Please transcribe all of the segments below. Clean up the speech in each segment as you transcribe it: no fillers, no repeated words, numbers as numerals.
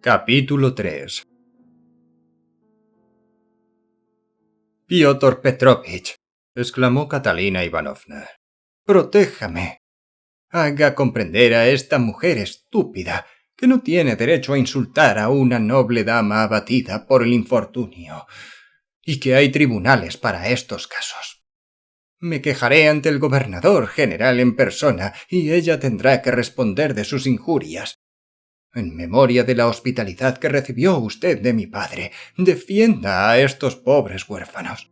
Capítulo 3. «Piotr Petrovich», exclamó Catalina Ivanovna, «protéjame. Haga comprender a esta mujer estúpida que no tiene derecho a insultar a una noble dama abatida por el infortunio, y que hay tribunales para estos casos. Me quejaré ante el gobernador general en persona y ella tendrá que responder de sus injurias. En memoria de la hospitalidad que recibió usted de mi padre, defienda a estos pobres huérfanos».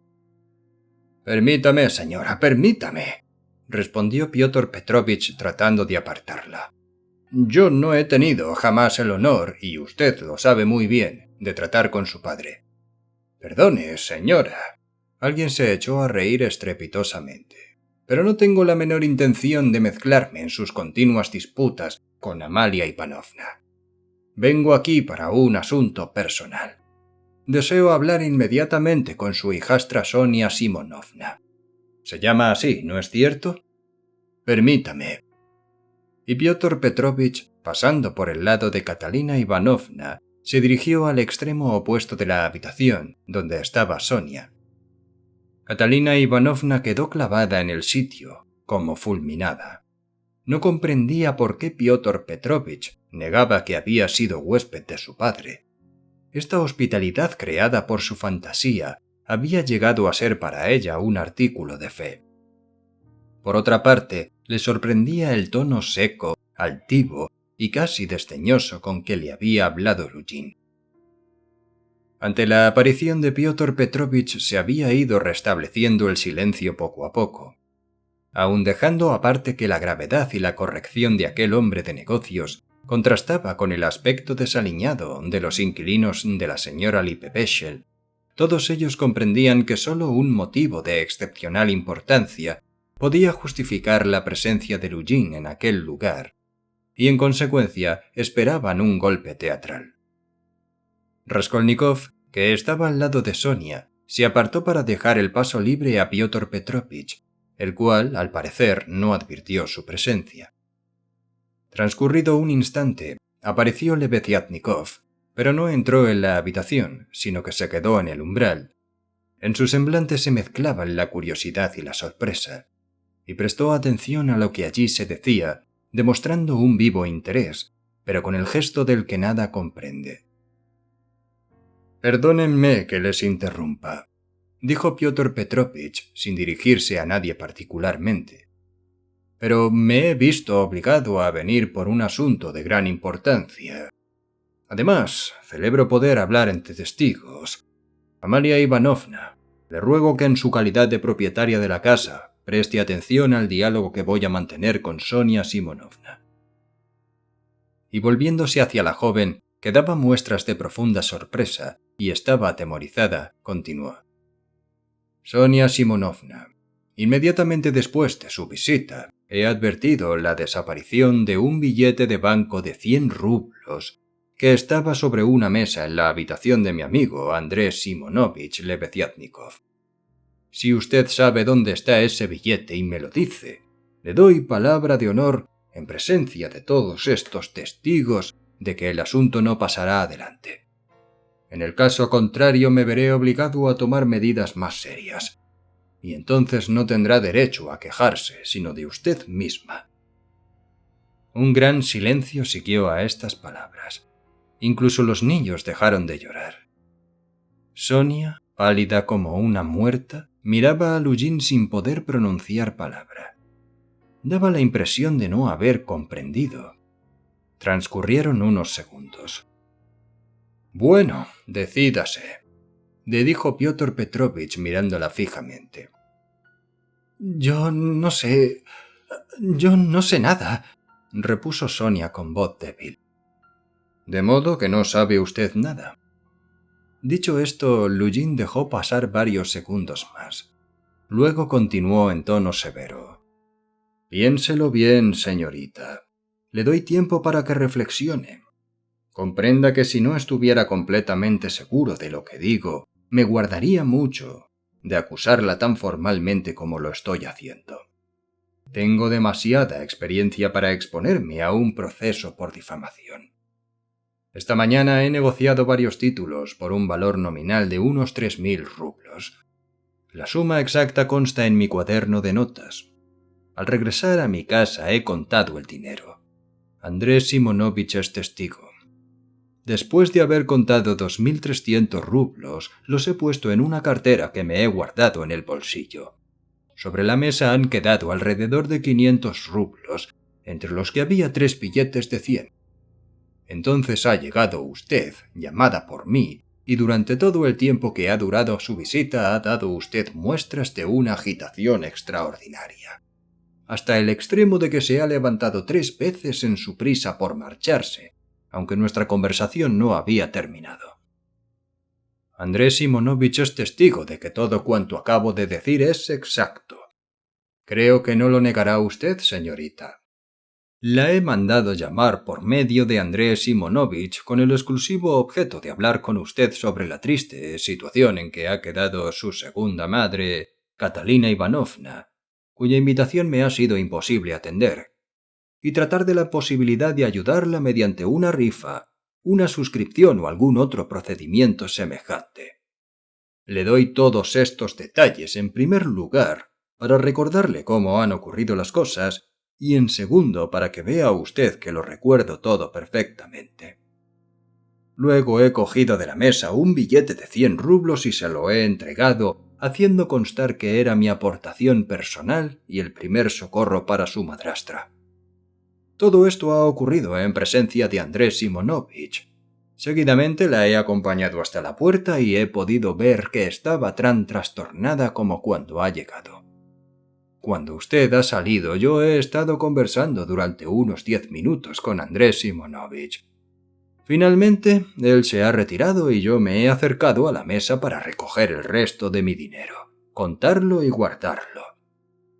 «Permítame, señora, permítame», respondió Piotr Petrovich tratando de apartarla. «Yo no he tenido jamás el honor, y usted lo sabe muy bien, de tratar con su padre». «Perdone, señora». Alguien se echó a reír estrepitosamente. «Pero no tengo la menor intención de mezclarme en sus continuas disputas con Amalia Ivanovna. Vengo aquí para un asunto personal. Deseo hablar inmediatamente con su hijastra Sonia Simonovna. Se llama así, ¿no es cierto? Permítame». Y Piotr Petrovich, pasando por el lado de Catalina Ivanovna, se dirigió al extremo opuesto de la habitación, donde estaba Sonia. Catalina Ivanovna quedó clavada en el sitio, como fulminada. No comprendía por qué Piotr Petrovich negaba que había sido huésped de su padre. Esta hospitalidad creada por su fantasía había llegado a ser para ella un artículo de fe. Por otra parte, le sorprendía el tono seco, altivo y casi desdeñoso con que le había hablado Lujin. Ante la aparición de Piotr Petrovich se había ido restableciendo el silencio poco a poco. Aun dejando aparte que la gravedad y la corrección de aquel hombre de negocios contrastaba con el aspecto desaliñado de los inquilinos de la señora Lippespechel, todos ellos comprendían que sólo un motivo de excepcional importancia podía justificar la presencia de Lujin en aquel lugar, y en consecuencia esperaban un golpe teatral. Raskolnikov, que estaba al lado de Sonia, se apartó para dejar el paso libre a Piotr Petrovich, el cual, al parecer, no advirtió su presencia. Transcurrido un instante, apareció Lebeziatnikov, pero no entró en la habitación, sino que se quedó en el umbral. En su semblante se mezclaban la curiosidad y la sorpresa, y prestó atención a lo que allí se decía, demostrando un vivo interés, pero con el gesto del que nada comprende. «Perdónenme que les interrumpa», dijo Piotr Petrovich sin dirigirse a nadie particularmente. «Pero me he visto obligado a venir por un asunto de gran importancia. Además, celebro poder hablar entre testigos. Amalia Ivanovna, le ruego que en su calidad de propietaria de la casa preste atención al diálogo que voy a mantener con Sonia Simonovna». Y volviéndose hacia la joven, que daba muestras de profunda sorpresa y estaba atemorizada, continuó. «Sonia Simonovna, inmediatamente después de su visita, he advertido la desaparición de un billete de banco de 100 rublos que estaba sobre una mesa en la habitación de mi amigo Andrés Simonovich Lebeziatnikov. Si usted sabe dónde está ese billete y me lo dice, le doy palabra de honor en presencia de todos estos testigos de que el asunto no pasará adelante. En el caso contrario me veré obligado a tomar medidas más serias, y entonces no tendrá derecho a quejarse sino de usted misma». Un gran silencio siguió a estas palabras. Incluso los niños dejaron de llorar. Sonia, pálida como una muerta, miraba a Lujin sin poder pronunciar palabra. Daba la impresión de no haber comprendido. Transcurrieron unos segundos. «Bueno, decídase», le dijo Piotr Petrovich mirándola fijamente. Yo no sé nada», repuso Sonia con voz débil. «De modo que no sabe usted nada». Dicho esto, Lujin dejó pasar varios segundos más. Luego continuó en tono severo. «Piénselo bien, señorita. Le doy tiempo para que reflexione. Comprenda que si no estuviera completamente seguro de lo que digo, me guardaría mucho de acusarla tan formalmente como lo estoy haciendo. Tengo demasiada experiencia para exponerme a un proceso por difamación. Esta mañana he negociado varios títulos por un valor nominal de unos 3.000 rublos. La suma exacta consta en mi cuaderno de notas. Al regresar a mi casa he contado el dinero. Andrés Simonovich es testigo. Después de haber contado 2.300 rublos, los he puesto en una cartera que me he guardado en el bolsillo. Sobre la mesa han quedado alrededor de 500 rublos, entre los que había 3 billetes de 100. Entonces ha llegado usted, llamada por mí, y durante todo el tiempo que ha durado su visita ha dado usted muestras de una agitación extraordinaria, hasta el extremo de que se ha levantado 3 veces en su prisa por marcharse, aunque nuestra conversación no había terminado. Andrés Simonovich es testigo de que todo cuanto acabo de decir es exacto. Creo que no lo negará usted, señorita. La he mandado llamar por medio de Andrés Simonovich con el exclusivo objeto de hablar con usted sobre la triste situación en que ha quedado su segunda madre, Catalina Ivanovna, cuya invitación me ha sido imposible atender, y tratar de la posibilidad de ayudarla mediante una rifa, una suscripción o algún otro procedimiento semejante. Le doy todos estos detalles en primer lugar para recordarle cómo han ocurrido las cosas y en segundo para que vea usted que lo recuerdo todo perfectamente. Luego he cogido de la mesa un billete de 100 rublos y se lo he entregado, haciendo constar que era mi aportación personal y el primer socorro para su madrastra. Todo esto ha ocurrido en presencia de Andrés Simonovich. Seguidamente la he acompañado hasta la puerta y he podido ver que estaba tan trastornada como cuando ha llegado. Cuando usted ha salido, yo he estado conversando durante unos 10 minutos con Andrés Simonovich. Finalmente, él se ha retirado y yo me he acercado a la mesa para recoger el resto de mi dinero, contarlo y guardarlo.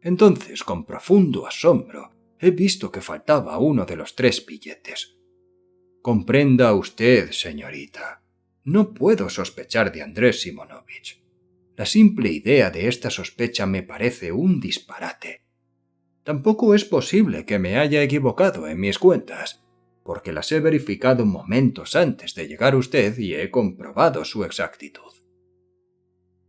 Entonces, con profundo asombro, he visto que faltaba uno de los 3 billetes. Comprenda usted, señorita, no puedo sospechar de Andrés Simonovich. La simple idea de esta sospecha me parece un disparate. Tampoco es posible que me haya equivocado en mis cuentas, porque las he verificado momentos antes de llegar usted y he comprobado su exactitud.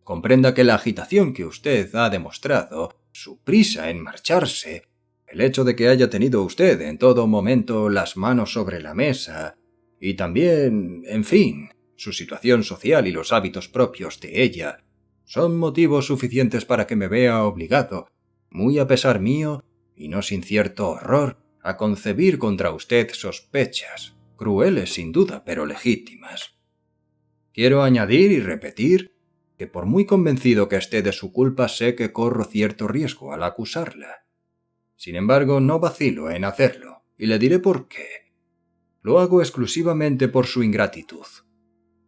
Comprenda que la agitación que usted ha demostrado, su prisa en marcharse, el hecho de que haya tenido usted en todo momento las manos sobre la mesa, y también, en fin, su situación social y los hábitos propios de ella, son motivos suficientes para que me vea obligado, muy a pesar mío, y no sin cierto horror, a concebir contra usted sospechas, crueles sin duda, pero legítimas. Quiero añadir y repetir que por muy convencido que esté de su culpa sé que corro cierto riesgo al acusarla. Sin embargo, no vacilo en hacerlo, y le diré por qué. Lo hago exclusivamente por su ingratitud.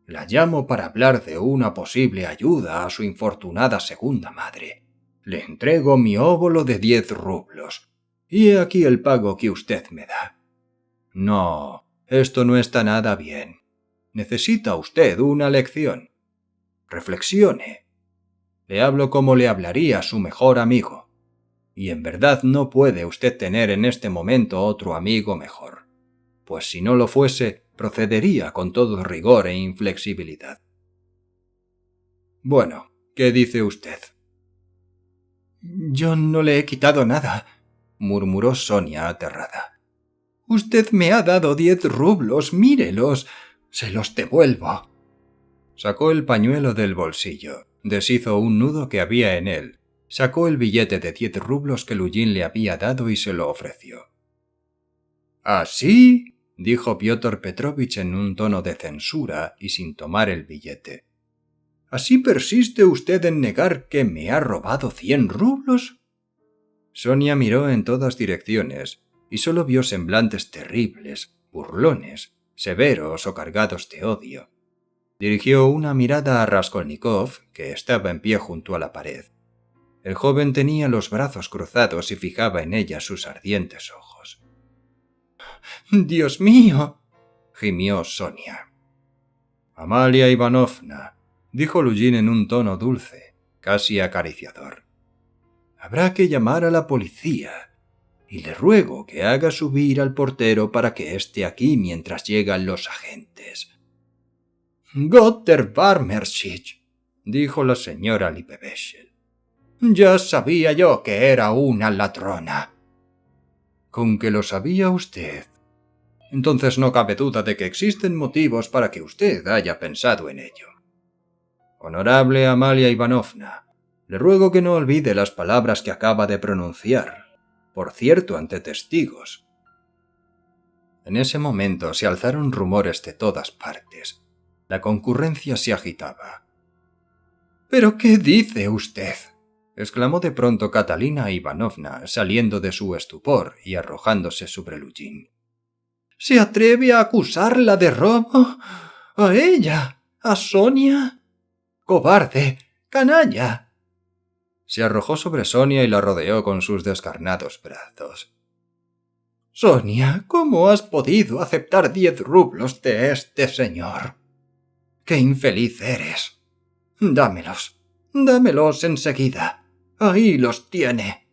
La llamo para hablar de una posible ayuda a su infortunada segunda madre. Le entrego mi óbolo de 10 rublos, y he aquí el pago que usted me da. No, esto no está nada bien. Necesita usted una lección. Reflexione. Le hablo como le hablaría a su mejor amigo. Y en verdad no puede usted tener en este momento otro amigo mejor, pues si no lo fuese, procedería con todo rigor e inflexibilidad. Bueno, ¿qué dice usted? Yo no le he quitado nada, murmuró Sonia aterrada. Usted me ha dado 10 rublos, mírelos, se los devuelvo. Sacó el pañuelo del bolsillo, deshizo un nudo que había en él, sacó el billete de 10 rublos que Lujin le había dado y se lo ofreció. ¿Así? Dijo Piotr Petrovich en un tono de censura y sin tomar el billete. ¿Así persiste usted en negar que me ha robado 100 rublos? Sonia miró en todas direcciones y solo vio semblantes terribles, burlones, severos o cargados de odio. Dirigió una mirada a Raskolnikov, que estaba en pie junto a la pared. El joven tenía los brazos cruzados y fijaba en ella sus ardientes ojos. «¡Dios mío!», gimió Sonia. «Amalia Ivanovna», dijo Lujin en un tono dulce, casi acariciador. «Habrá que llamar a la policía, y le ruego que haga subir al portero para que esté aquí mientras llegan los agentes». antes. «Gott der Barmerschich», dijo la señora Lippewechsel. «Ya sabía yo que era una ladrona». «¿Con que lo sabía usted? Entonces no cabe duda de que existen motivos para que usted haya pensado en ello. Honorable Amalia Ivanovna, le ruego que no olvide las palabras que acaba de pronunciar, por cierto ante testigos». En ese momento se alzaron rumores de todas partes. La concurrencia se agitaba. «¿Pero qué dice usted?», exclamó de pronto Catalina Ivanovna, saliendo de su estupor y arrojándose sobre Luzhin. «¿Se atreve a acusarla de robo? ¿A ella? ¿A Sonia? ¡Cobarde! ¡Canalla!». Se arrojó sobre Sonia y la rodeó con sus descarnados brazos. «Sonia, ¿cómo has podido aceptar 10 rublos de este señor? ¡Qué infeliz eres! Dámelos, dámelos enseguida. Ahí los tiene».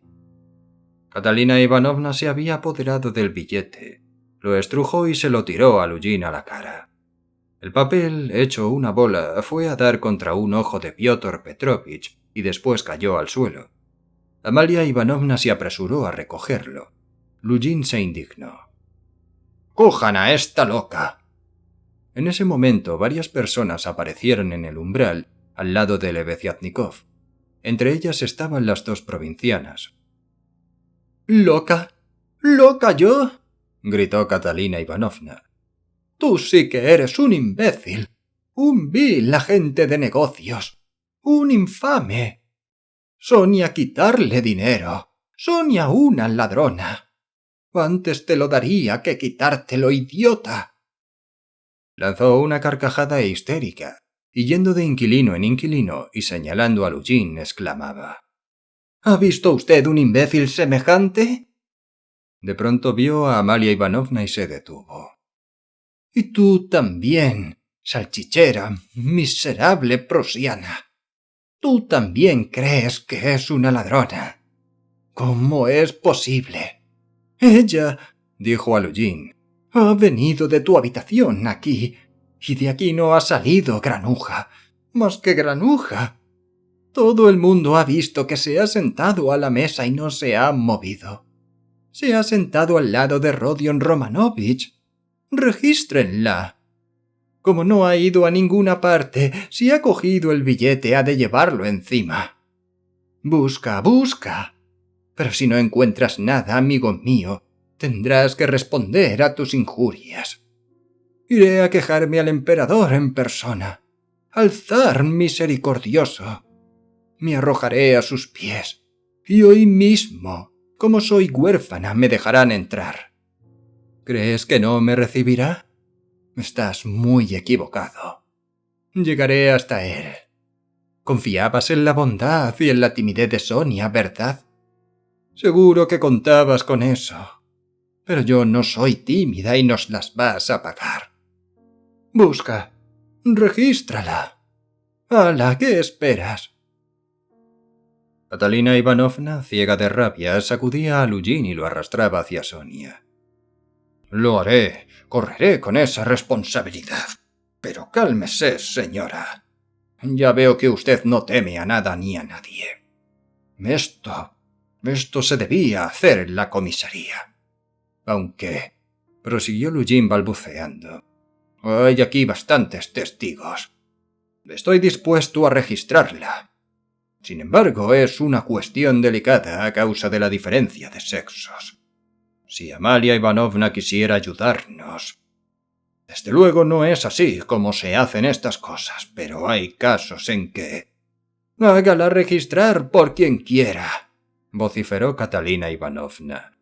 Catalina Ivanovna se había apoderado del billete, lo estrujó y se lo tiró a Luzhin a la cara. El papel, hecho una bola, fue a dar contra un ojo de Piotr Petrovich y después cayó al suelo. Amalia Ivanovna se apresuró a recogerlo. Luzhin se indignó. «¡Cojan a esta loca!». En ese momento varias personas aparecieron en el umbral al lado de Lebeziatnikov. Entre ellas estaban las 2 provincianas. «¿Loca? ¿Loca yo?», gritó Catalina Ivanovna. «Tú sí que eres un imbécil, un vil agente de negocios, un infame. Sonia quitarle dinero, Sonia una ladrona. Antes te lo daría que quitártelo, idiota». Lanzó una carcajada histérica, y yendo de inquilino en inquilino y señalando a Luzhin, exclamaba: «¿Ha visto usted un imbécil semejante?». De pronto vio a Amalia Ivanovna y se detuvo. «Y tú también, salchichera, miserable prusiana. Tú también crees que es una ladrona. ¿Cómo es posible? Ella», dijo a Luzhin, «ha venido de tu habitación aquí, y de aquí no ha salido, granuja, más que granuja. Todo el mundo ha visto que se ha sentado a la mesa y no se ha movido. Se ha sentado al lado de Rodion Romanovich. Regístrenla. Como no ha ido a ninguna parte, si ha cogido el billete ha de llevarlo encima. Busca, busca. Pero si no encuentras nada, amigo mío, tendrás que responder a tus injurias. Iré a quejarme al emperador en persona, al zar misericordioso. Me arrojaré a sus pies, y hoy mismo, como soy huérfana, me dejarán entrar. ¿Crees que no me recibirá? Estás muy equivocado. Llegaré hasta él. Confiabas en la bondad y en la timidez de Sonia, ¿verdad? Seguro que contabas con eso. Pero yo no soy tímida y nos las vas a pagar. Busca. Regístrala. ¡Hala! ¿Qué esperas? Catalina Ivanovna, ciega de rabia, sacudía a Luzhin y lo arrastraba hacia Sonia. «Lo haré. Correré con esa responsabilidad. Pero cálmese, señora. Ya veo que usted no teme a nada ni a nadie. Esto se debía hacer en la comisaría. Aunque», prosiguió Luzhin balbuceando, «hay aquí bastantes testigos. Estoy dispuesto a registrarla. Sin embargo, es una cuestión delicada a causa de la diferencia de sexos. Si Amalia Ivanovna quisiera ayudarnos... Desde luego no es así como se hacen estas cosas, pero hay casos en que... Hágala registrar por quien quiera», vociferó Catalina Ivanovna.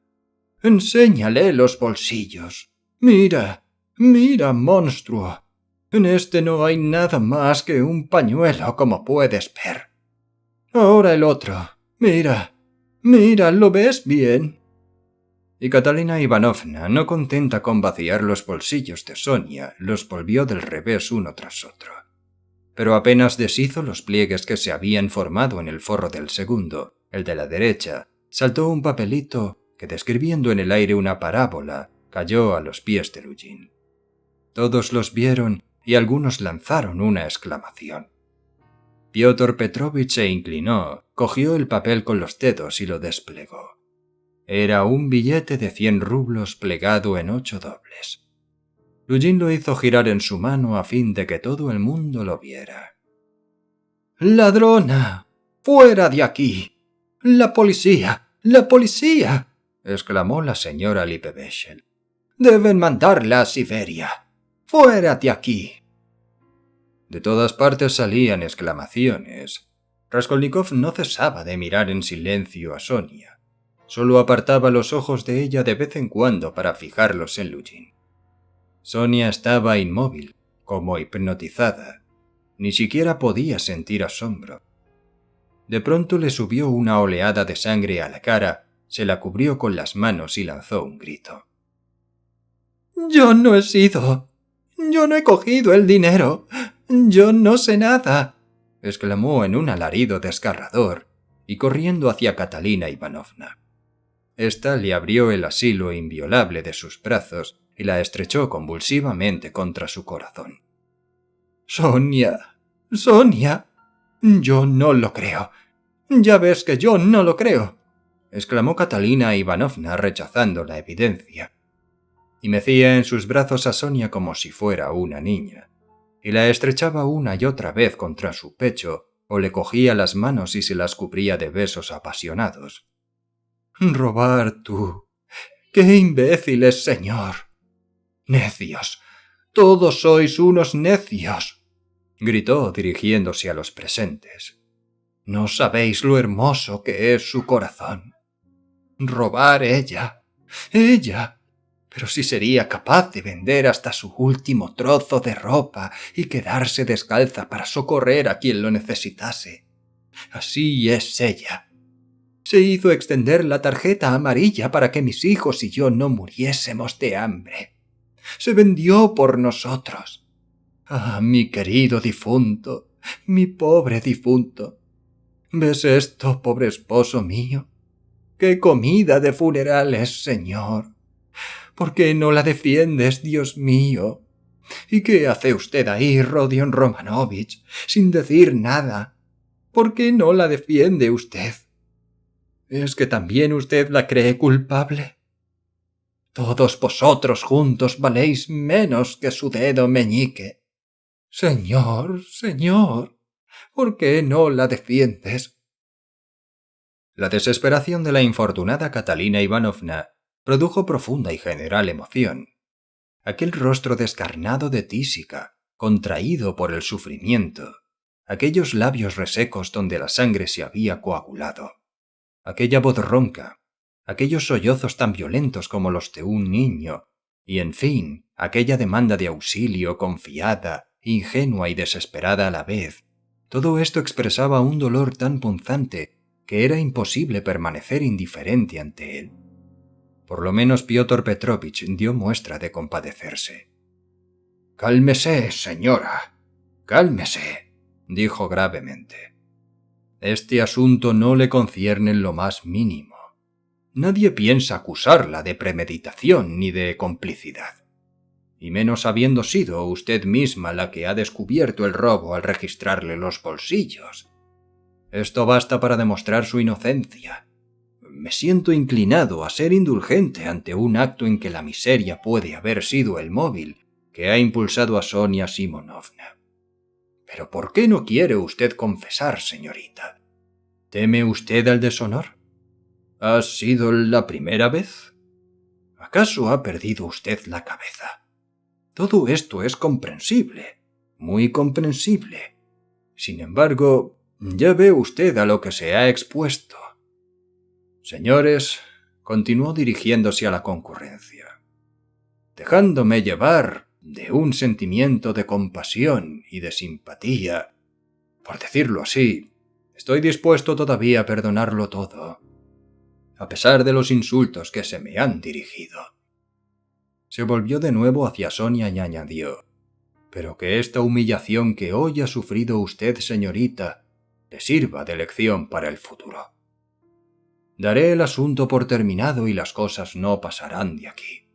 «Enséñale los bolsillos. Mira, mira, monstruo. En este no hay nada más que un pañuelo, como puedes ver. Ahora el otro. Mira, mira, ¿lo ves bien?». Y Catalina Ivanovna, no contenta con vaciar los bolsillos de Sonia, los volvió del revés uno tras otro. Pero apenas deshizo los pliegues que se habían formado en el forro del segundo, el de la derecha, saltó un papelito que, describiendo en el aire una parábola, cayó a los pies de Luzhin. Todos los vieron y algunos lanzaron una exclamación. Piotr Petrovich se inclinó, cogió el papel con los dedos y lo desplegó. Era un billete de 100 rublos plegado en 8 dobles. Lujin lo hizo girar en su mano a fin de que todo el mundo lo viera. «¡Ladrona! ¡Fuera de aquí! ¡La policía! ¡La policía!», exclamó la señora Lippevechel. «Deben mandarla a Siberia. ¡Fuera de aquí!». De todas partes salían exclamaciones. Raskolnikov no cesaba de mirar en silencio a Sonia. Solo apartaba los ojos de ella de vez en cuando para fijarlos en Lujin. Sonia estaba inmóvil, como hipnotizada. Ni siquiera podía sentir asombro. De pronto le subió una oleada de sangre a la cara, se la cubrió con las manos y lanzó un grito. «¡Yo no he sido! ¡Yo no he cogido el dinero! ¡Yo no sé nada!», exclamó en un alarido desgarrador y corriendo hacia Catalina Ivanovna. Esta le abrió el asilo inviolable de sus brazos y la estrechó convulsivamente contra su corazón. «Sonia, Sonia, yo no lo creo. Ya ves que yo no lo creo», exclamó Catalina Ivanovna rechazando la evidencia. Y mecía en sus brazos a Sonia como si fuera una niña, y la estrechaba una y otra vez contra su pecho, o le cogía las manos y se las cubría de besos apasionados. «Robar tú. ¡Qué imbéciles, señor! ¡Necios! ¡Todos sois unos necios!», gritó dirigiéndose a los presentes. «No sabéis lo hermoso que es su corazón. Robar ella. Pero si sería capaz de vender hasta su último trozo de ropa y quedarse descalza para socorrer a quien lo necesitase. Así es ella. Se hizo extender la tarjeta amarilla para que mis hijos y yo no muriésemos de hambre. Se vendió por nosotros. Ah, mi querido difunto, mi pobre difunto. ¿Ves esto, pobre esposo mío? ¡Qué comida de funerales, señor! ¿Por qué no la defiendes, Dios mío? ¿Y qué hace usted ahí, Rodion Romanovich, sin decir nada? ¿Por qué no la defiende usted? ¿Es que también usted la cree culpable? Todos vosotros juntos valéis menos que su dedo meñique. Señor, ¿por qué no la defiendes? La desesperación de la infortunada Catalina Ivanovna produjo profunda y general emoción. Aquel rostro descarnado de tísica, contraído por el sufrimiento, aquellos labios resecos donde la sangre se había coagulado, aquella voz ronca, aquellos sollozos tan violentos como los de un niño, y en fin, aquella demanda de auxilio confiada, ingenua y desesperada a la vez, todo esto expresaba un dolor tan punzante que era imposible permanecer indiferente ante él. Por lo menos Piotr Petrovich dio muestra de compadecerse. «Cálmese, señora, cálmese», dijo gravemente. «Este asunto no le concierne en lo más mínimo. Nadie piensa acusarla de premeditación ni de complicidad. Y menos habiendo sido usted misma la que ha descubierto el robo al registrarle los bolsillos. Esto basta para demostrar su inocencia. Me siento inclinado a ser indulgente ante un acto en que la miseria puede haber sido el móvil que ha impulsado a Sonia Simonovna. Pero ¿por qué no quiere usted confesar, señorita? ¿Teme usted al deshonor? ¿Ha sido la primera vez? ¿Acaso ha perdido usted la cabeza? Todo esto es comprensible, muy comprensible. Sin embargo, ya ve usted a lo que se ha expuesto. Señores, continuó dirigiéndose a la concurrencia, dejándome llevar de un sentimiento de compasión y de simpatía, por decirlo así, estoy dispuesto todavía a perdonarlo todo, a pesar de los insultos que se me han dirigido. Se volvió de nuevo hacia Sonia y añadió, pero que esta humillación que hoy ha sufrido usted, señorita, le sirva de lección para el futuro. Daré el asunto por terminado y las cosas no pasarán de aquí.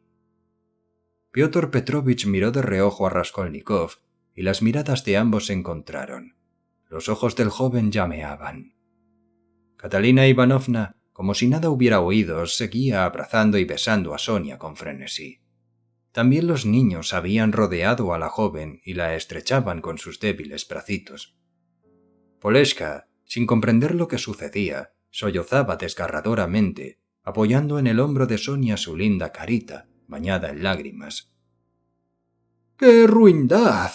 Piotr Petrovich miró de reojo a Raskolnikov y las miradas de ambos se encontraron. Los ojos del joven llameaban. Catalina Ivanovna, como si nada hubiera oído, seguía abrazando y besando a Sonia con frenesí. También los niños habían rodeado a la joven y la estrechaban con sus débiles bracitos. Poleshka, sin comprender lo que sucedía, sollozaba desgarradoramente, apoyando en el hombro de Sonia su linda carita, bañada en lágrimas. «¡Qué ruindad!»,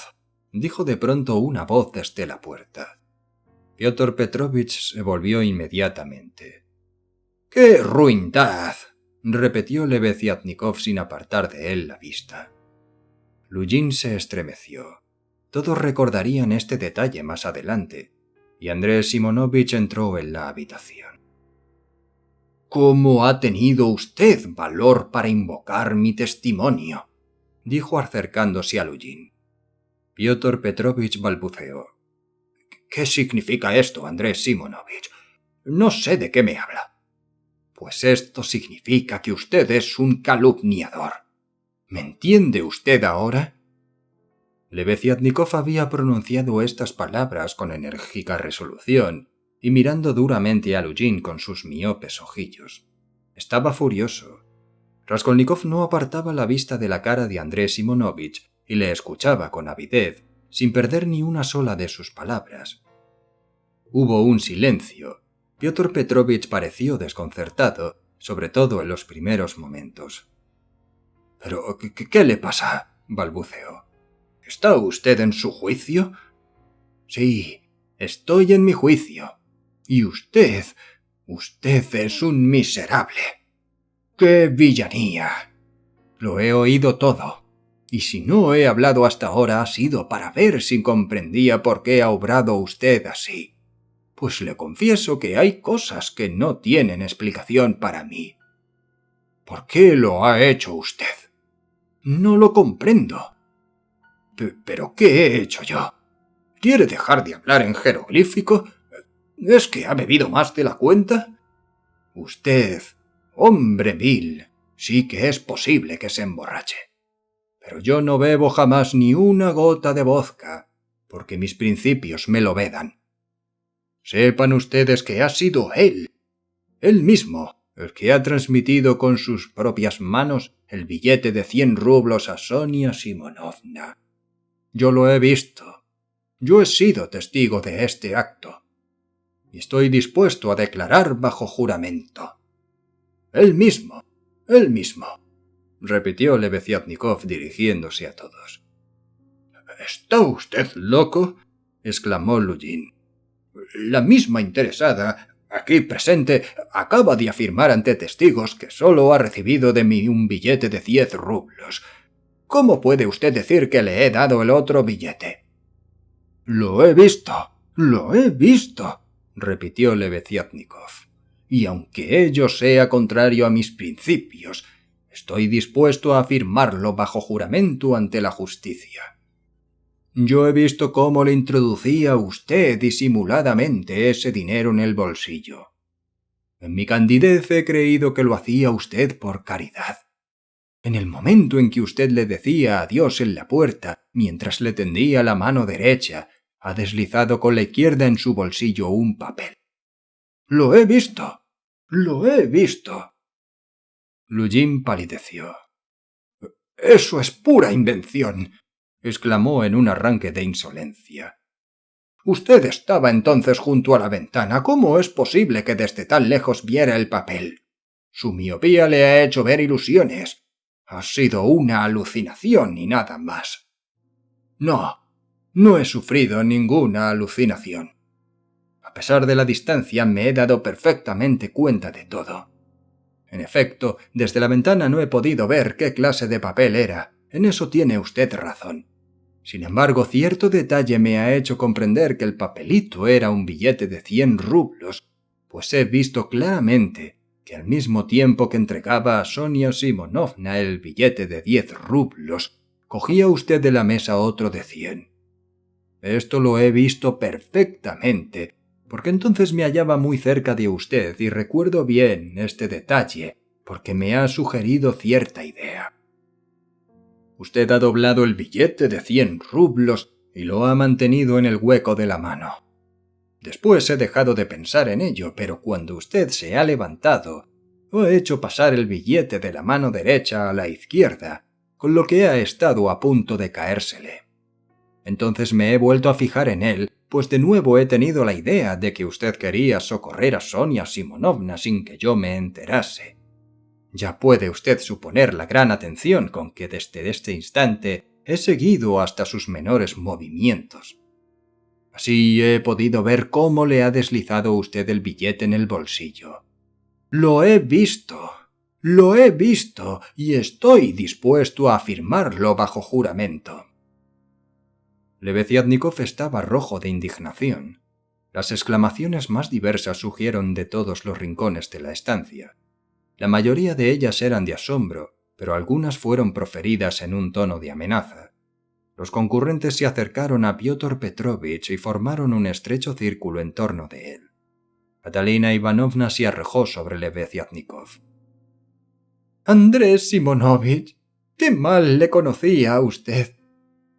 dijo de pronto una voz desde la puerta. Piotr Petrovich se volvió inmediatamente. «¡Qué ruindad!», repitió Lebeziatnikov sin apartar de él la vista. Lujin se estremeció. Todos recordarían este detalle más adelante, y Andrés Simonovich entró en la habitación. «¿Cómo ha tenido usted valor para invocar mi testimonio?», dijo acercándose a Lujin. Piotr Petrovich balbuceó. «¿Qué significa esto, Andrés Simonovich? No sé de qué me habla». «Pues esto significa que usted es un calumniador. ¿Me entiende usted ahora?». Lebeziatnikov había pronunciado estas palabras con enérgica resolución y mirando duramente a Lujin con sus miopes ojillos. Estaba furioso. Raskolnikov no apartaba la vista de la cara de Andrés Simonovich y le escuchaba con avidez, sin perder ni una sola de sus palabras. Hubo un silencio. Piotr Petrovich pareció desconcertado, sobre todo en los primeros momentos. «¿Pero qué le pasa?», balbuceó. «¿Está usted en su juicio?». «Sí, estoy en mi juicio. Y usted es un miserable». «¡Qué villanía!». «Lo he oído todo. Y si no he hablado hasta ahora ha sido para ver si comprendía por qué ha obrado usted así. Pues le confieso que hay cosas que no tienen explicación para mí». «¿Por qué lo ha hecho usted?». «No lo comprendo». «¿Pero qué he hecho yo? ¿Quiere dejar de hablar en jeroglífico? ¿Es que ha bebido más de la cuenta? Usted, hombre vil, sí que es posible que se emborrache. Pero yo no bebo jamás ni una gota de vodka, porque mis principios me lo vedan. Sepan ustedes que ha sido él mismo, el que ha transmitido con sus propias manos el billete de 100 rublos a Sonia Simonovna. Yo lo he visto. Yo he sido testigo de este acto. Y estoy dispuesto a declarar bajo juramento». Él mismo, repitió Lebeziatnikov dirigiéndose a todos. «¿Está usted loco?», exclamó Lujin. «La misma interesada, aquí presente, acaba de afirmar ante testigos que solo ha recibido de mí un billete de 10 rublos. ¿Cómo puede usted decir que le he dado el otro billete?». Lo he visto», repitió Lebeziatnikov. «Y aunque ello sea contrario a mis principios, estoy dispuesto a afirmarlo bajo juramento ante la justicia. Yo he visto cómo le introducía usted disimuladamente ese dinero en el bolsillo. En mi candidez he creído que lo hacía usted por caridad. En el momento en que usted le decía adiós en la puerta, mientras le tendía la mano derecha, ha deslizado con la izquierda en su bolsillo un papel. Lo he visto. Lujin palideció. «Eso es pura invención», exclamó en un arranque de insolencia. «Usted estaba entonces junto a la ventana. ¿Cómo es posible que desde tan lejos viera el papel? Su miopía le ha hecho ver ilusiones. Ha sido una alucinación y nada más». No he sufrido ninguna alucinación. A pesar de la distancia me he dado perfectamente cuenta de todo. En efecto, desde la ventana no he podido ver qué clase de papel era. En eso tiene usted razón. Sin embargo, cierto detalle me ha hecho comprender que el papelito era un billete de 100 rublos, pues he visto claramente que al mismo tiempo que entregaba a Sonia Simonovna el billete de 10 rublos, cogía usted de la mesa otro de 100. Esto lo he visto perfectamente, porque entonces me hallaba muy cerca de usted y recuerdo bien este detalle, porque me ha sugerido cierta idea. Usted ha doblado el billete de 100 rublos y lo ha mantenido en el hueco de la mano. Después he dejado de pensar en ello, pero cuando usted se ha levantado, he hecho pasar el billete de la mano derecha a la izquierda, con lo que ha estado a punto de caérsele. Entonces me he vuelto a fijar en él, pues de nuevo he tenido la idea de que usted quería socorrer a Sonia Simonovna sin que yo me enterase. Ya puede usted suponer la gran atención con que desde este instante he seguido hasta sus menores movimientos. Así he podido ver cómo le ha deslizado usted el billete en el bolsillo. Lo he visto y estoy dispuesto a afirmarlo bajo juramento. Lebeziatnikov estaba rojo de indignación. Las exclamaciones más diversas surgieron de todos los rincones de la estancia. La mayoría de ellas eran de asombro, pero algunas fueron proferidas en un tono de amenaza. Los concurrentes se acercaron a Piotr Petrovich y formaron un estrecho círculo en torno de él. Catalina Ivanovna se arrojó sobre Lebeziatnikov. «Andrés Simonovich, qué mal le conocía a usted.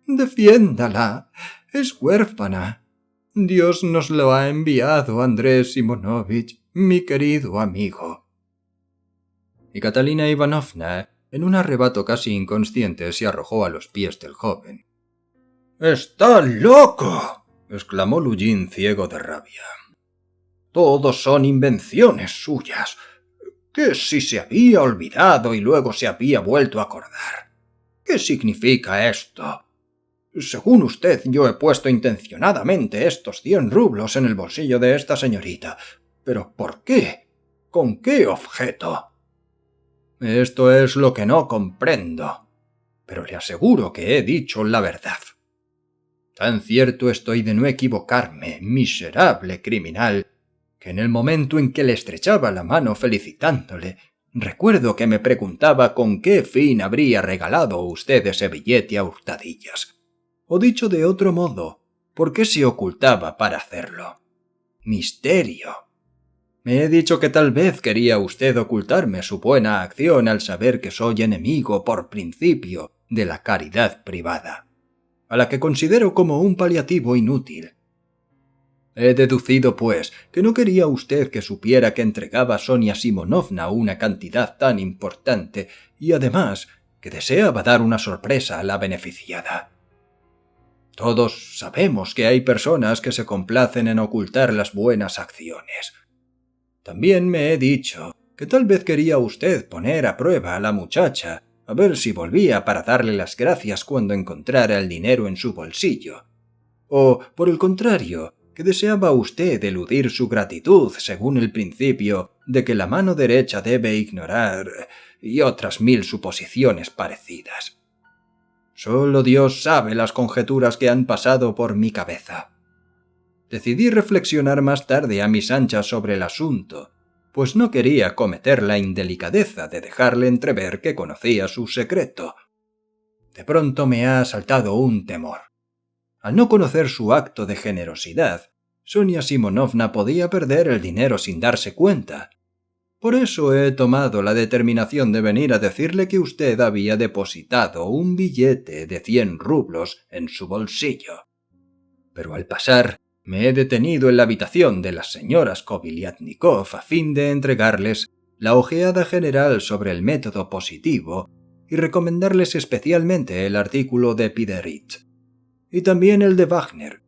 Defiéndala, es huérfana. Dios nos lo ha enviado, Andrés Simonovich, mi querido amigo». Y Catalina Ivanovna, en un arrebato casi inconsciente, se arrojó a los pies del joven. «¡Está loco!», exclamó Lujin ciego de rabia. «Todos son invenciones suyas. ¿Qué si se había olvidado y luego se había vuelto a acordar? ¿Qué significa esto? Según usted, yo he puesto intencionadamente estos 100 rublos en el bolsillo de esta señorita. ¿Pero por qué? ¿Con qué objeto? Esto es lo que no comprendo. Pero le aseguro que he dicho la verdad. Tan cierto estoy de no equivocarme, miserable criminal, que en el momento en que le estrechaba la mano felicitándole, recuerdo que me preguntaba con qué fin habría regalado usted ese billete a hurtadillas. O dicho de otro modo, ¿por qué se ocultaba para hacerlo? Misterio. Me he dicho que tal vez quería usted ocultarme su buena acción al saber que soy enemigo por principio de la caridad privada, a la que considero como un paliativo inútil. He deducido, pues, que no quería usted que supiera que entregaba a Sonia Simonovna una cantidad tan importante y además que deseaba dar una sorpresa a la beneficiada. Todos sabemos que hay personas que se complacen en ocultar las buenas acciones. También me he dicho que tal vez quería usted poner a prueba a la muchacha, a ver si volvía para darle las gracias cuando encontrara el dinero en su bolsillo. O, por el contrario, que deseaba usted eludir su gratitud según el principio de que la mano derecha debe ignorar y otras 1000 suposiciones parecidas. Solo Dios sabe las conjeturas que han pasado por mi cabeza. Decidí reflexionar más tarde a mis anchas sobre el asunto, pues no quería cometer la indelicadeza de dejarle entrever que conocía su secreto. De pronto me ha asaltado un temor. Al no conocer su acto de generosidad, Sonia Simonovna podía perder el dinero sin darse cuenta. Por eso he tomado la determinación de venir a decirle que usted había depositado un billete de 100 rublos en su bolsillo. Pero al pasar, me he detenido en la habitación de las señoras Kobiliatnikov a fin de entregarles la ojeada general sobre el método positivo y recomendarles especialmente el artículo de Piderit y también el de Wagner.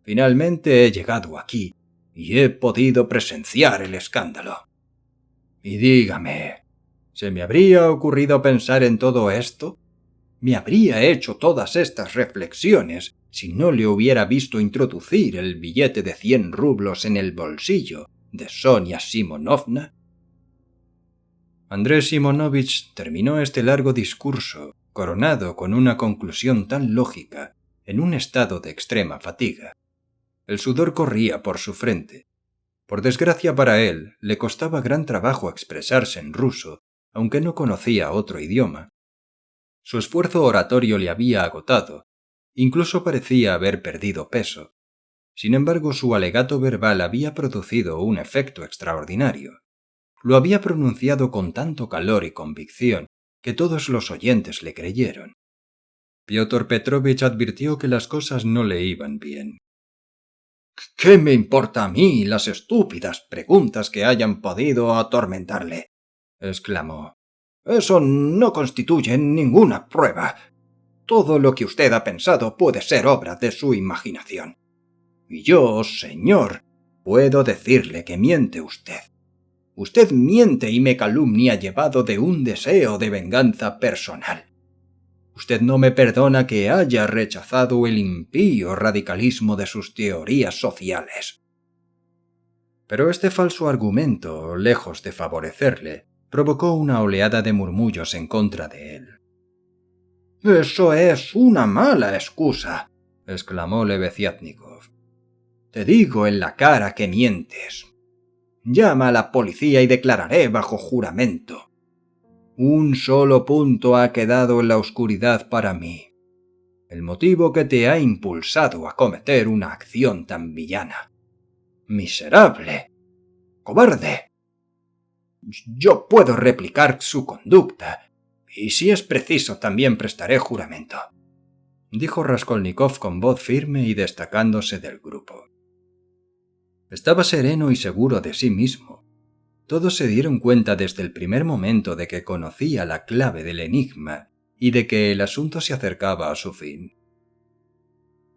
Finalmente he llegado aquí y he podido presenciar el escándalo. Y dígame, ¿se me habría ocurrido pensar en todo esto? ¿Me habría hecho todas estas reflexiones si no le hubiera visto introducir el billete de 100 rublos en el bolsillo de Sonia Simonovna? Andrés Simonovich terminó este largo discurso, coronado con una conclusión tan lógica, en un estado de extrema fatiga. El sudor corría por su frente. Por desgracia para él, le costaba gran trabajo expresarse en ruso, aunque no conocía otro idioma. Su esfuerzo oratorio le había agotado, incluso parecía haber perdido peso. Sin embargo, su alegato verbal había producido un efecto extraordinario. Lo había pronunciado con tanto calor y convicción que todos los oyentes le creyeron. Piotr Petrovich advirtió que las cosas no le iban bien. «¿Qué me importa a mí las estúpidas preguntas que hayan podido atormentarle?», exclamó. «Eso no constituye ninguna prueba. Todo lo que usted ha pensado puede ser obra de su imaginación. Y yo, señor, puedo decirle que miente usted. Usted miente y me calumnia llevado de un deseo de venganza personal. Usted no me perdona que haya rechazado el impío radicalismo de sus teorías sociales». Pero este falso argumento, lejos de favorecerle, provocó una oleada de murmullos en contra de él. «Eso es una mala excusa», exclamó Lebeziatnikov. «Te digo en la cara que mientes. Llama a la policía y declararé bajo juramento. Un solo punto ha quedado en la oscuridad para mí. El motivo que te ha impulsado a cometer una acción tan villana. ¡Miserable! ¡Cobarde! Yo puedo replicar su conducta, y si es preciso también prestaré juramento», dijo Raskolnikov con voz firme y destacándose del grupo. Estaba sereno y seguro de sí mismo. Todos se dieron cuenta desde el primer momento de que conocía la clave del enigma y de que el asunto se acercaba a su fin.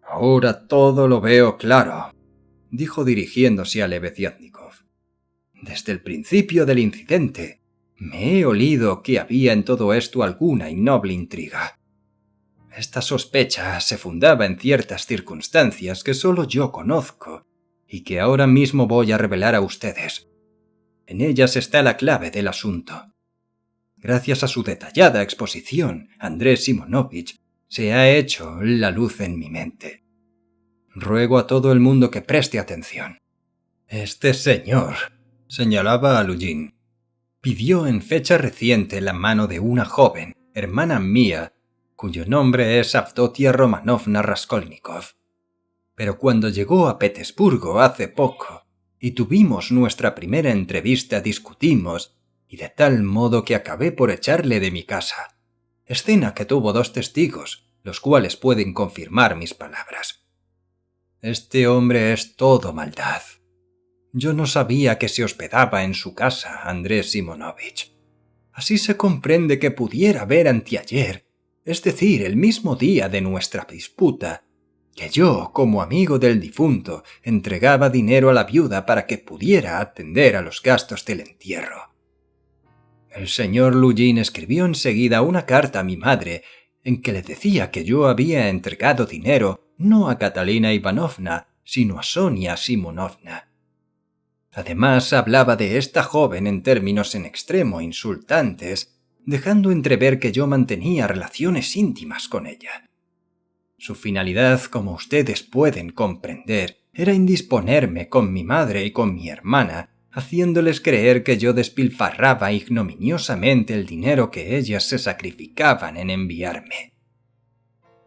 «Ahora todo lo veo claro», dijo dirigiéndose a Lebeziatnikov. «Desde el principio del incidente me he olido que había en todo esto alguna innoble intriga. Esta sospecha se fundaba en ciertas circunstancias que solo yo conozco y que ahora mismo voy a revelar a ustedes. En ellas está la clave del asunto. Gracias a su detallada exposición, Andrés Simonovich se ha hecho la luz en mi mente. Ruego a todo el mundo que preste atención. Este señor», señalaba a Lujin, «pidió en fecha reciente la mano de una joven, hermana mía, cuyo nombre es Avdotia Romanovna Raskolnikov. Pero cuando llegó a Petersburgo hace poco y tuvimos nuestra primera entrevista discutimos, y de tal modo que acabé por echarle de mi casa. Escena que tuvo 2 testigos, los cuales pueden confirmar mis palabras. Este hombre es todo maldad. Yo no sabía que se hospedaba en su casa, Andrés Simonovich. Así se comprende que pudiera ver anteayer, es decir, el mismo día de nuestra disputa, que yo, como amigo del difunto, entregaba dinero a la viuda para que pudiera atender a los gastos del entierro. El señor Lujin escribió enseguida una carta a mi madre en que le decía que yo había entregado dinero no a Catalina Ivanovna, sino a Sonia Simonovna. Además, hablaba de esta joven en términos en extremo insultantes, dejando entrever que yo mantenía relaciones íntimas con ella. Su finalidad, como ustedes pueden comprender, era indisponerme con mi madre y con mi hermana, haciéndoles creer que yo despilfarraba ignominiosamente el dinero que ellas se sacrificaban en enviarme.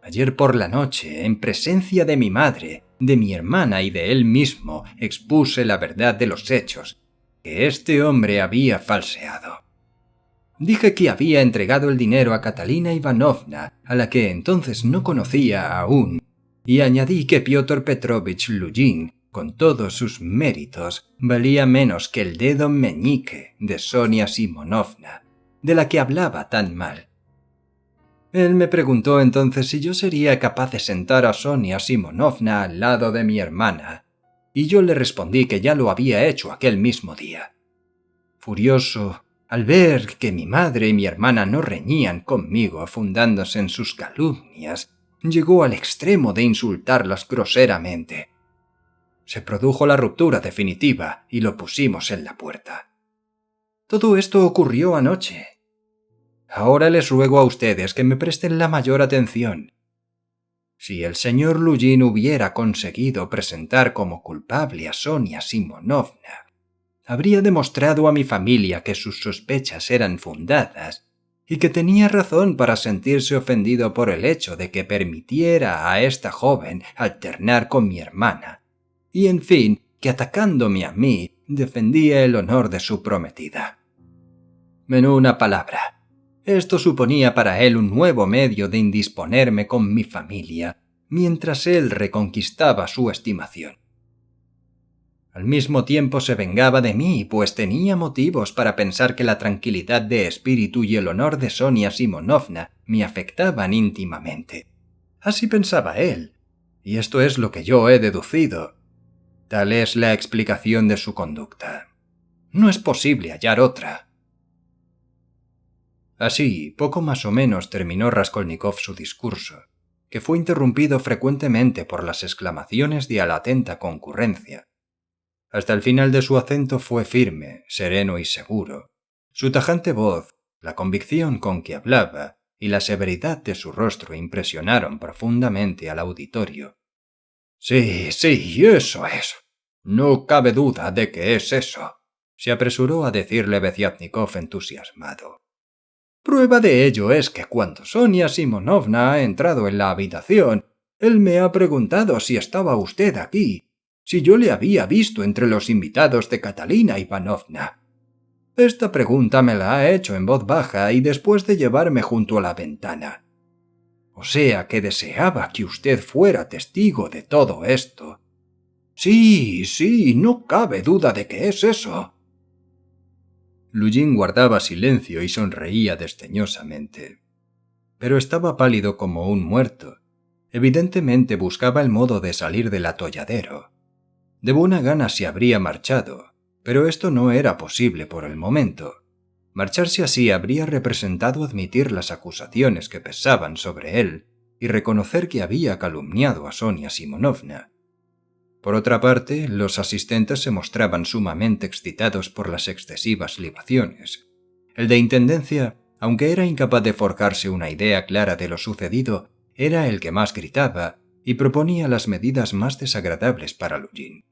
Ayer por la noche, en presencia de mi madre, de mi hermana y de él mismo, expuse la verdad de los hechos, que este hombre había falseado. Dije que había entregado el dinero a Catalina Ivanovna, a la que entonces no conocía aún, y añadí que Piotr Petrovich Lujin, con todos sus méritos, valía menos que el dedo meñique de Sonia Simonovna, de la que hablaba tan mal. Él me preguntó entonces si yo sería capaz de sentar a Sonia Simonovna al lado de mi hermana, y yo le respondí que ya lo había hecho aquel mismo día. Furioso, al ver que mi madre y mi hermana no reñían conmigo fundándose en sus calumnias, llegó al extremo de insultarlas groseramente. Se produjo la ruptura definitiva y lo pusimos en la puerta. Todo esto ocurrió anoche. Ahora les ruego a ustedes que me presten la mayor atención. Si el señor Lujin hubiera conseguido presentar como culpable a Sonia Simonovna, habría demostrado a mi familia que sus sospechas eran fundadas y que tenía razón para sentirse ofendido por el hecho de que permitiera a esta joven alternar con mi hermana, y en fin, que atacándome a mí defendía el honor de su prometida. En una palabra, Esto suponía para él un nuevo medio de indisponerme con mi familia, mientras él reconquistaba su estimación. Al mismo tiempo se vengaba de mí, pues tenía motivos para pensar que la tranquilidad de espíritu y el honor de Sonia Simonovna me afectaban íntimamente. Así pensaba él, y esto es lo que yo he deducido. Tal es la explicación de su conducta. No es posible hallar otra. Así, poco más o menos terminó Raskolnikov su discurso, que fue interrumpido frecuentemente por las exclamaciones de la atenta concurrencia. Hasta el final de su acento fue firme, sereno y seguro. Su tajante voz, la convicción con que hablaba y la severidad de su rostro impresionaron profundamente al auditorio. «Sí, sí, eso es. No cabe duda de que es eso», se apresuró a decirle Veziatnikov entusiasmado. «Prueba de ello es que cuando Sonia Simonovna ha entrado en la habitación, él me ha preguntado si estaba usted aquí, si yo le había visto entre los invitados de Catalina Ivanovna. Esta pregunta me la ha hecho en voz baja y después de llevarme junto a la ventana. O sea que deseaba que usted fuera testigo de todo esto. Sí, sí, no cabe duda de que es eso». Lujin guardaba silencio y sonreía desdeñosamente. Pero estaba pálido como un muerto. Evidentemente buscaba el modo de salir del atolladero. De buena gana se habría marchado, pero esto no era posible por el momento. Marcharse así habría representado admitir las acusaciones que pesaban sobre él y reconocer que había calumniado a Sonia Simonovna. Por otra parte, los asistentes se mostraban sumamente excitados por las excesivas libaciones. El de Intendencia, aunque era incapaz de forjarse una idea clara de lo sucedido, era el que más gritaba y proponía las medidas más desagradables para Lujin.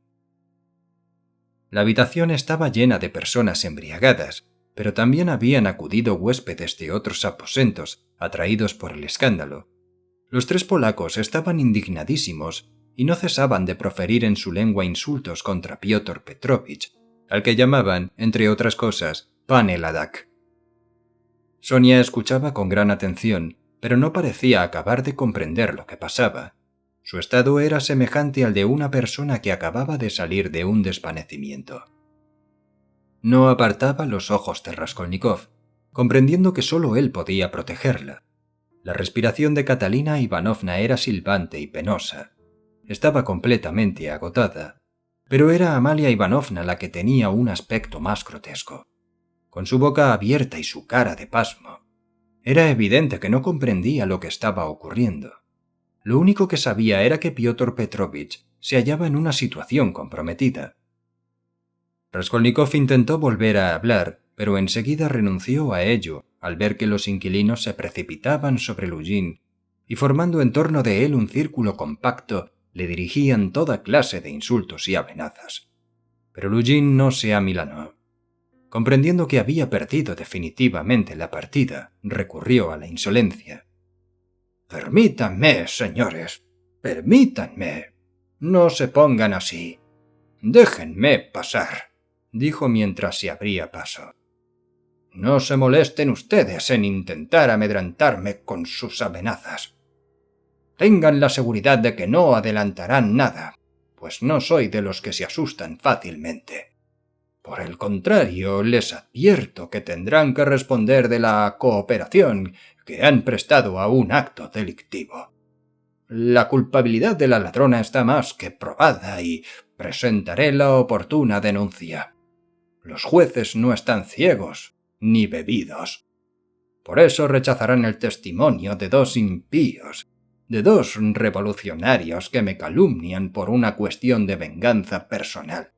La habitación estaba llena de personas embriagadas, pero también habían acudido huéspedes de otros aposentos, atraídos por el escándalo. Los tres polacos estaban indignadísimos y no cesaban de proferir en su lengua insultos contra Piotr Petrovich, al que llamaban, entre otras cosas, Pane Ladak. Sonia escuchaba con gran atención, pero no parecía acabar de comprender lo que pasaba. Su estado era semejante al de una persona que acababa de salir de un desvanecimiento. No apartaba los ojos de Raskolnikov, comprendiendo que solo él podía protegerla. La respiración de Catalina Ivanovna era silbante y penosa. Estaba completamente agotada, pero era Amalia Ivanovna la que tenía un aspecto más grotesco, con su boca abierta y su cara de pasmo. Era evidente que no comprendía lo que estaba ocurriendo. Lo único que sabía era que Piotr Petrovich se hallaba en una situación comprometida. Raskolnikov intentó volver a hablar, pero enseguida renunció a ello al ver que los inquilinos se precipitaban sobre Lujin y formando en torno de él un círculo compacto, le dirigían toda clase de insultos y amenazas. Pero Lujin no se amilanó. Comprendiendo que había perdido definitivamente la partida, recurrió a la insolencia. «Permítanme, señores, permítanme. No se pongan así. Déjenme pasar», dijo mientras se abría paso. «No se molesten ustedes en intentar amedrentarme con sus amenazas. Tengan la seguridad de que no adelantarán nada, pues no soy de los que se asustan fácilmente. Por el contrario, les advierto que tendrán que responder de la cooperación que han prestado a un acto delictivo. La culpabilidad de la ladrona está más que probada y presentaré la oportuna denuncia. Los jueces no están ciegos ni bebidos. Por eso rechazarán el testimonio de dos impíos, de dos revolucionarios que me calumnian por una cuestión de venganza personal,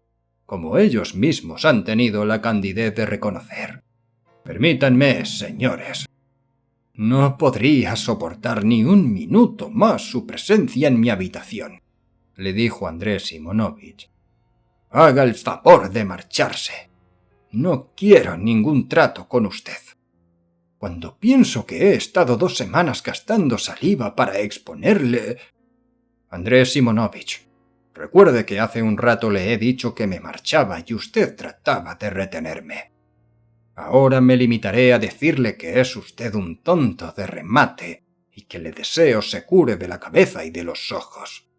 como ellos mismos han tenido la candidez de reconocer. Permítanme, señores. No podría soportar ni un minuto más su presencia en mi habitación», le dijo Andrés Simonovich. «Haga el favor de marcharse. No quiero ningún trato con usted. Cuando pienso que he estado 2 semanas gastando saliva para exponerle...» «Andrés Simonovich, recuerde que hace un rato le he dicho que me marchaba y usted trataba de retenerme. Ahora me limitaré a decirle que es usted un tonto de remate y que le deseo se cure de la cabeza y de los ojos.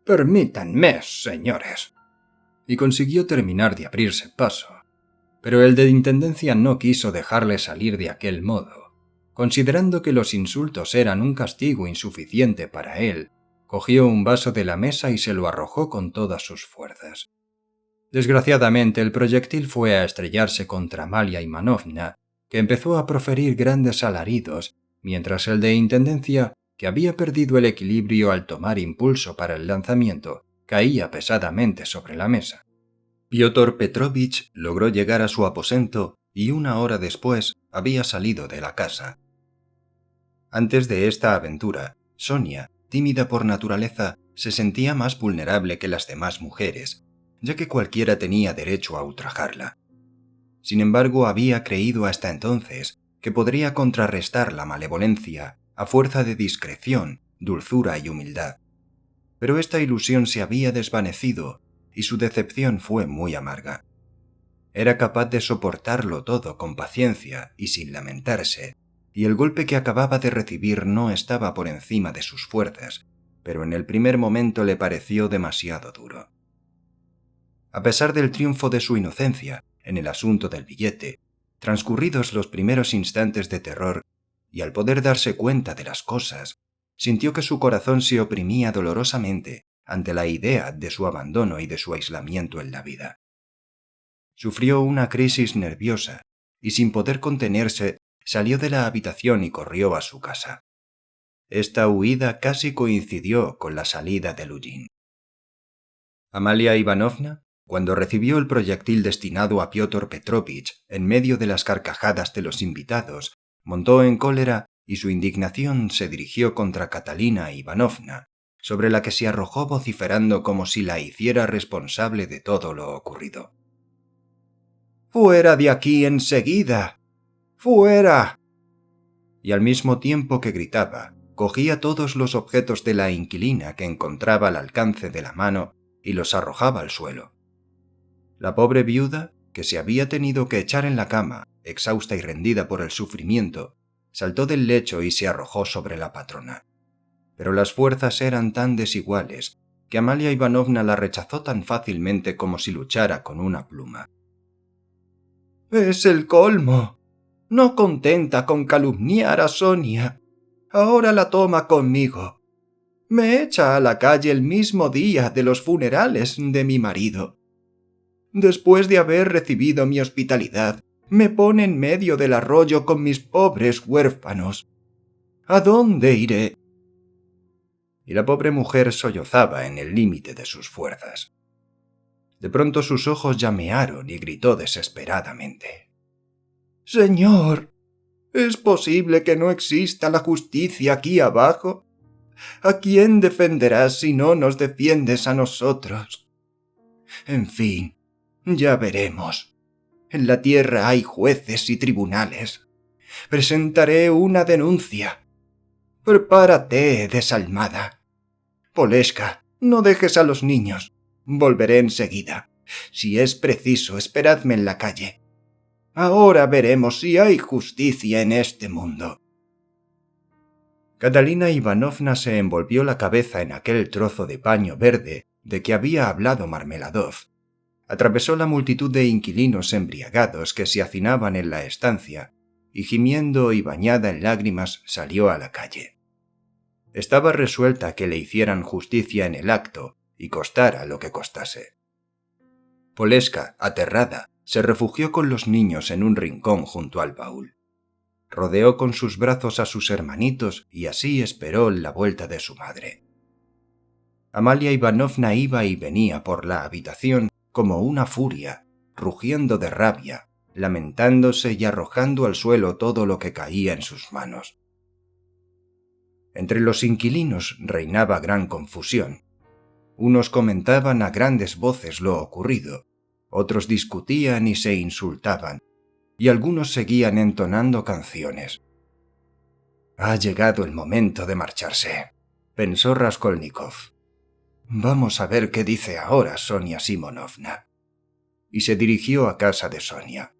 Permítanme, señores. Y consiguió terminar de abrirse paso. Pero el de Intendencia no quiso dejarle salir de aquel modo. Considerando que los insultos eran un castigo insuficiente para él, cogió un vaso de la mesa y se lo arrojó con todas sus fuerzas. Desgraciadamente, el proyectil fue a estrellarse contra Amalia Ivanovna, que empezó a proferir grandes alaridos, mientras el de Intendencia, que había perdido el equilibrio al tomar impulso para el lanzamiento, caía pesadamente sobre la mesa. Piotr Petrovich logró llegar a su aposento y 1 hora después había salido de la casa. Antes de esta aventura, Sonia, tímida por naturaleza, se sentía más vulnerable que las demás mujeres, ya que cualquiera tenía derecho a ultrajarla. Sin embargo, había creído hasta entonces que podría contrarrestar la malevolencia a fuerza de discreción, dulzura y humildad. Pero esta ilusión se había desvanecido y su decepción fue muy amarga. Era capaz de soportarlo todo con paciencia y sin lamentarse, y el golpe que acababa de recibir no estaba por encima de sus fuerzas, pero en el primer momento le pareció demasiado duro. A pesar del triunfo de su inocencia en el asunto del billete, transcurridos los primeros instantes de terror, y al poder darse cuenta de las cosas, sintió que su corazón se oprimía dolorosamente ante la idea de su abandono y de su aislamiento en la vida. Sufrió una crisis nerviosa y sin poder contenerse salió de la habitación y corrió a su casa. Esta huida casi coincidió con la salida de Lujin. Amalia Ivanovna, cuando recibió el proyectil destinado a Piotr Petrovich en medio de las carcajadas de los invitados, montó en cólera y su indignación se dirigió contra Catalina Ivanovna, sobre la que se arrojó vociferando como si la hiciera responsable de todo lo ocurrido. «¡Fuera de aquí enseguida! ¡Fuera!». Y al mismo tiempo que gritaba, cogía todos los objetos de la inquilina que encontraba al alcance de la mano y los arrojaba al suelo. La pobre viuda, que se había tenido que echar en la cama, exhausta y rendida por el sufrimiento, saltó del lecho y se arrojó sobre la patrona. Pero las fuerzas eran tan desiguales que Amalia Ivanovna la rechazó tan fácilmente como si luchara con una pluma. «Es el colmo. No contenta con calumniar a Sonia, ahora la toma conmigo. Me echa a la calle el mismo día de los funerales de mi marido. Después de haber recibido mi hospitalidad, me pone en medio del arroyo con mis pobres huérfanos. ¿A dónde iré?». Y la pobre mujer sollozaba en el límite de sus fuerzas. De pronto sus ojos llamearon y gritó desesperadamente: «Señor, ¿es posible que no exista la justicia aquí abajo? ¿A quién defenderás si no nos defiendes a nosotros? En fin, ya veremos. En la tierra hay jueces y tribunales. Presentaré una denuncia. Prepárate, desalmada. Poleska, no dejes a los niños. Volveré enseguida. Si es preciso, esperadme en la calle. Ahora veremos si hay justicia en este mundo». Catalina Ivanovna se envolvió la cabeza en aquel trozo de paño verde de que había hablado Marmeladov. Atravesó la multitud de inquilinos embriagados que se hacinaban en la estancia y, gimiendo y bañada en lágrimas, salió a la calle. Estaba resuelta a que le hicieran justicia en el acto y costara lo que costase. Poleska, aterrada, se refugió con los niños en un rincón junto al baúl. Rodeó con sus brazos a sus hermanitos y así esperó la vuelta de su madre. Amalia Ivanovna iba y venía por la habitación como una furia, rugiendo de rabia, lamentándose y arrojando al suelo todo lo que caía en sus manos. Entre los inquilinos reinaba gran confusión. Unos comentaban a grandes voces lo ocurrido, otros discutían y se insultaban, y algunos seguían entonando canciones. «Ha llegado el momento de marcharse», pensó Raskolnikov. «Vamos a ver qué dice ahora Sonia Simonovna». Y se dirigió a casa de Sonia.